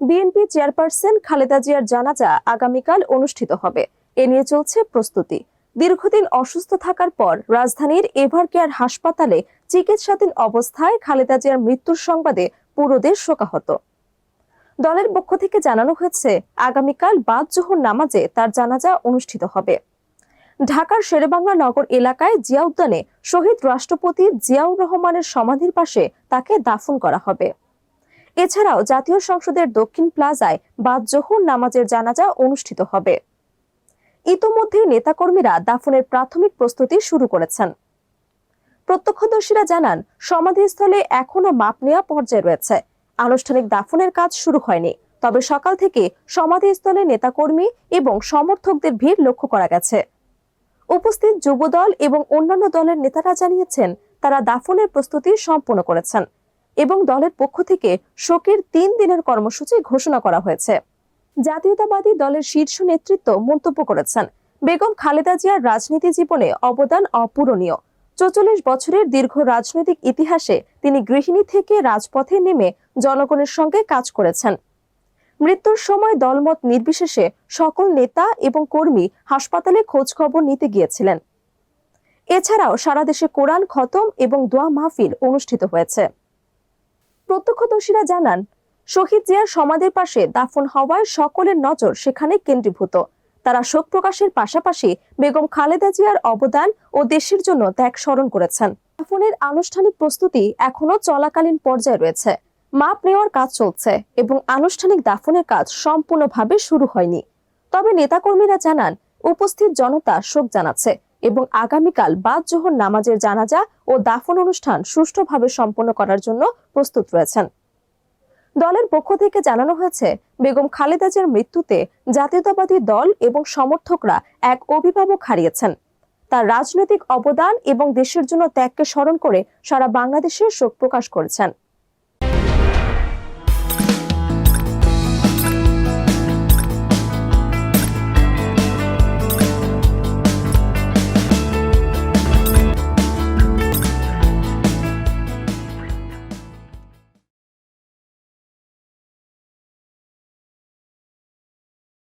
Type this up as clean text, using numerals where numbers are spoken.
BNP chairperson Khaleda জিয়ার জানাজা আগামীকাল অনুষ্ঠিত হবে। এ নিয়ে চলছে প্রস্তুতি। দীর্ঘদিন অসুস্থ থাকার পর রাজধানীর এভারকেয়ার হাসপাতালে চিকিৎসাধীন অবস্থায় খালেদা জিয়ার মৃত্যুর সংবাদে পুরো দেশ শোকাহত। দলের পক্ষ থেকে জানানো হয়েছে, আগামীকাল বাদ জোহর নামাজে তার জানাজা অনুষ্ঠিত হবে। ঢাকার শেরেবাংলা নগর এলাকায় জিয়া উদ্যানে শহীদ রাষ্ট্রপতি জিয়াউর রহমানের সমাধির পাশে তাকে দাফন করা হবে। এছাড়াও জাতীয় সংসদের দক্ষিণ প্লাজায় বাদ জোহর নামাজের জানাজা অনুষ্ঠিত হবে। ইতোমধ্যে নেতাকর্মীরা দাফনের প্রাথমিক প্রস্তুতি শুরু করেছেন। প্রত্যক্ষদর্শীরা জানান, সমাধিস্থলে এখনো মাপ নেওয়া পর্যায়ে রয়েছে। আনুষ্ঠানিক দাফনের কাজ শুরু হয়নি, তবে সকাল থেকে সমাধিস্থলে নেতাকর্মী এবং সমর্থকদের ভিড় লক্ষ্য করা গেছে। উপস্থিত যুবদল এবং অন্যান্য দলের নেতারা জানিয়েছেন, তারা দাফনের প্রস্তুতি সম্পন্ন করেছেন এবং দলের পক্ষ থেকে শোকের 3 দিনের কর্মসূচি ঘোষণা করা হয়েছে। জাতীয়তাবাদী দলের শীর্ষ নেতৃত্ব মন্তব্য করেছেন, বেগম খালেদা জিয়ার রাজনীতি জীবনে অবদান অপূরণীয়। 44 বছরের দীর্ঘ রাজনৈতিক ইতিহাসে তিনি গৃহিণী থেকে রাজপথে নেমে জনগণের সঙ্গে কাজ করেছেন। মৃত্যুর সময় দলমত নির্বিশেষে সকল নেতা এবং কর্মী হাসপাতালে খোঁজ খবর নিতে গিয়েছিলেন। এছাড়াও সারা দেশে কোরআন খতম এবং দোয়া মাহফিল অনুষ্ঠিত হয়েছে। প্রত্যক্ষদর্শীরা জানান, শহীদ জিয়ার সমাধির পাশে দাফন হওয়ায় সকলের নজর সেখানে কেন্দ্রীভূত। তারা শোক প্রকাশের পাশাপাশি বেগম খালেদা জিয়ার অবদান ও দেশের জন্য ত্যাগ স্মরণ করেছেন। দাফনের আনুষ্ঠানিক প্রস্তুতি এখনো চলাকালীন পর্যায়ে রয়েছে। মাপ নেওয়ার কাজ চলছে এবং আনুষ্ঠানিক দাফনের কাজ সম্পূর্ণভাবে শুরু হয়নি। তবে নেতাকর্মীরা জানান, উপস্থিত জনতা শোক জানাচ্ছে এবং আগামীকাল বাদ জোহর নামাজের জানাজা ও দাফন অনুষ্ঠান সুষ্ঠুভাবে সম্পন্ন করার জন্য প্রস্তুত রয়েছেন। দলের পক্ষ থেকে জানানো হয়েছে, বেগম খালেদা জিয়ার মৃত্যুতে জাতীয়তাবাদী দল এবং সমর্থকরা এক অভিভাবক হারিয়েছেন। তার রাজনৈতিক অবদান এবং দেশের জন্য ত্যাগকে স্মরণ করে সারা বাংলাদেশে শোক প্রকাশ করেছেন।